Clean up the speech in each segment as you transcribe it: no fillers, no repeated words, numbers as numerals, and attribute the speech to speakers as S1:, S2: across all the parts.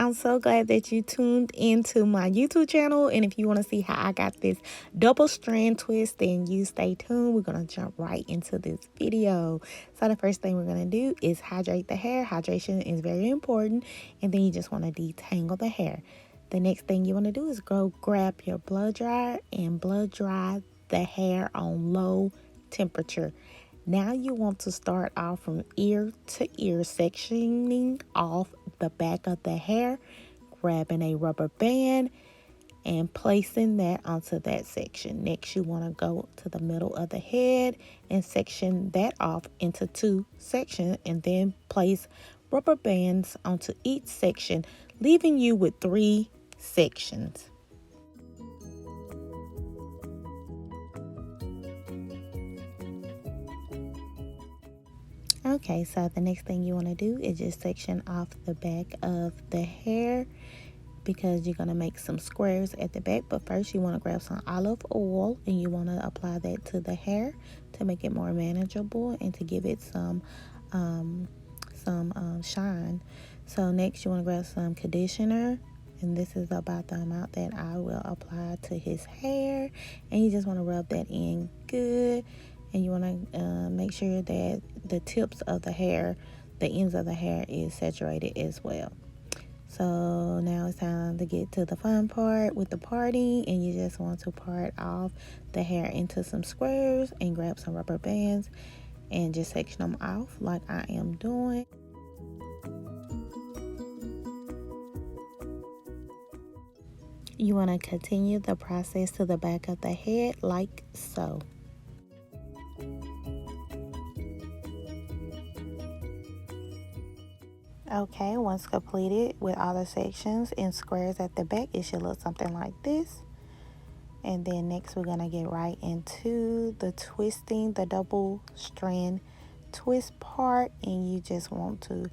S1: I'm so glad that you tuned into my YouTube channel. And if you want to see how I got this double strand twist, then you stay tuned. We're going to jump right into this video. So the first thing we're going to do is hydrate the hair. Hydration is very important. And then you just want to detangle the hair. The next thing you want to do is go grab your blow dryer and blow dry the hair on low temperature. Now you want to start off from ear to ear, sectioning off the back of the hair, grabbing a rubber band and placing that onto that section. Next, you want to go to the middle of the head and section that off into 2 sections, and then place rubber bands onto each section, leaving you with 3 sections. Okay, so the next thing you want to do is just section off the back of the hair, because you're going to make some squares at the back. But first you want to grab some olive oil and you want to apply that to the hair to make it more manageable and to give it some shine. So next you want to grab some conditioner, and this is about the amount that I will apply to his hair, and you just want to rub that in good. And you want to make sure that the tips of the hair, the ends of the hair, is saturated as well. So now it's time to get to the fun part with the parting, and you just want to part off the hair into some squares and grab some rubber bands and just section them off like I am doing. You want to continue the process to the back of the head like so. Okay, once completed with all the sections and squares at the back, it should look something like this. And then next we're going to get right into the twisting, the double strand twist part. And you just want to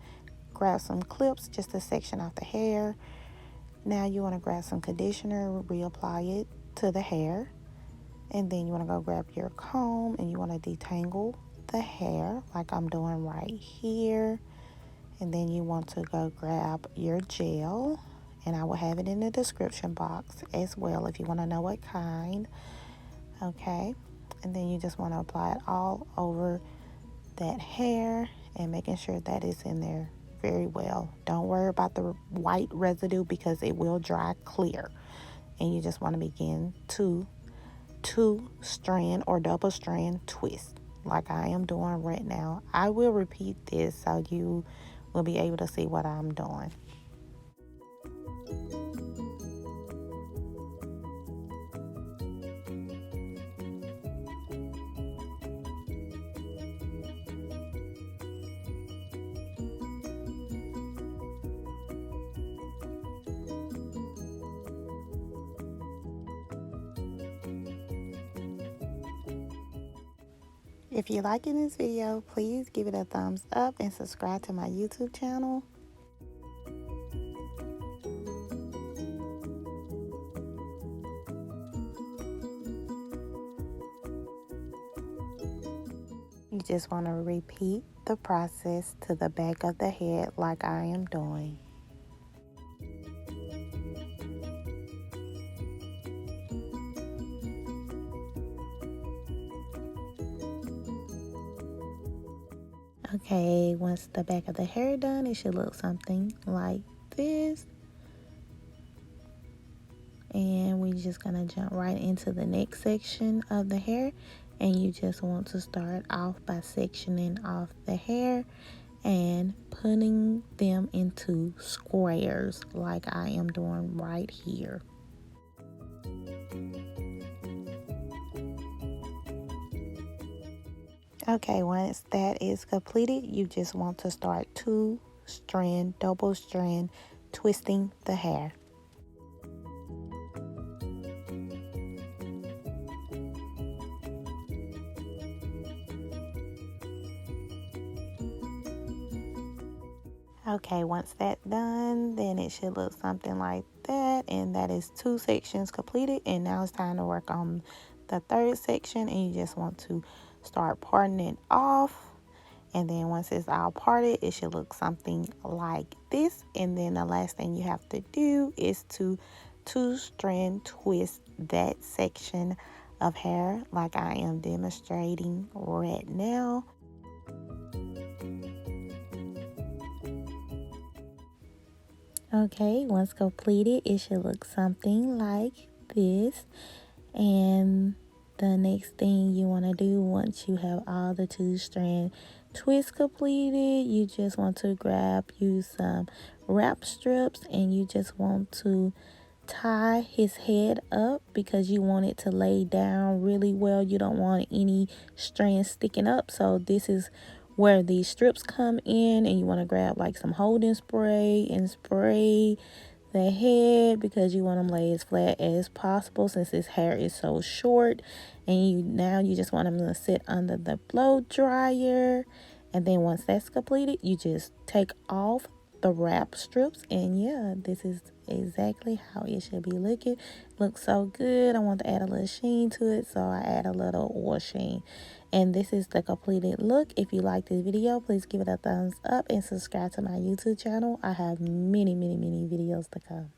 S1: grab some clips just to section off the hair. Now you want to grab some conditioner, reapply it to the hair. And then you want to go grab your comb and you want to detangle the hair like I'm doing right here. And then you want to go grab your gel, and I will have it in the description box as well if you want to know what kind. Okay, and then you just want to apply it all over that hair and making sure that it's in there very well. Don't worry about the white residue because it will dry clear. And you just want to begin to 2-strand or double strand twist like I am doing right now. I will repeat this so you will be able to see what I'm doing. If you're liking this video, please give it a thumbs up and subscribe to my YouTube channel. You just want to repeat the process to the back of the head like I am doing. Okay, once the back of the hair done, it should look something like this. And we're just gonna jump right into the next section of the hair, and you just want to start off by sectioning off the hair and putting them into squares like I am doing right here. Okay, once that is completed, you just want to start 2-strand, double strand twisting the hair. Okay, once that's done, then it should look something like that, and that is 2 sections completed. And now it's time to work on the 3rd section, and you just want to start parting it off And then once it's all parted, it should look something like this. And then the last thing you have to do is to two-strand twist that section of hair like I am demonstrating right now. Okay, once completed, it should look something like this. And the next thing you want to do once you have all the two-strand twists completed, you just want to grab you some wrap strips and you just want to tie his head up because you want it to lay down really well. You don't want any strands sticking up. So this is where these strips come in, and you want to grab like some holding spray and spray the head because you want them lay as flat as possible since his hair is so short. And you just want them to sit under the blow dryer. And then once that's completed, you just take off the wrap strips, and yeah, this is exactly how it should be looking. Looks so good. I want to add a little sheen to it, so I add a little oil sheen. And this is the completed look. If you like this video, please give it a thumbs up and subscribe to my YouTube channel. I have many videos to come.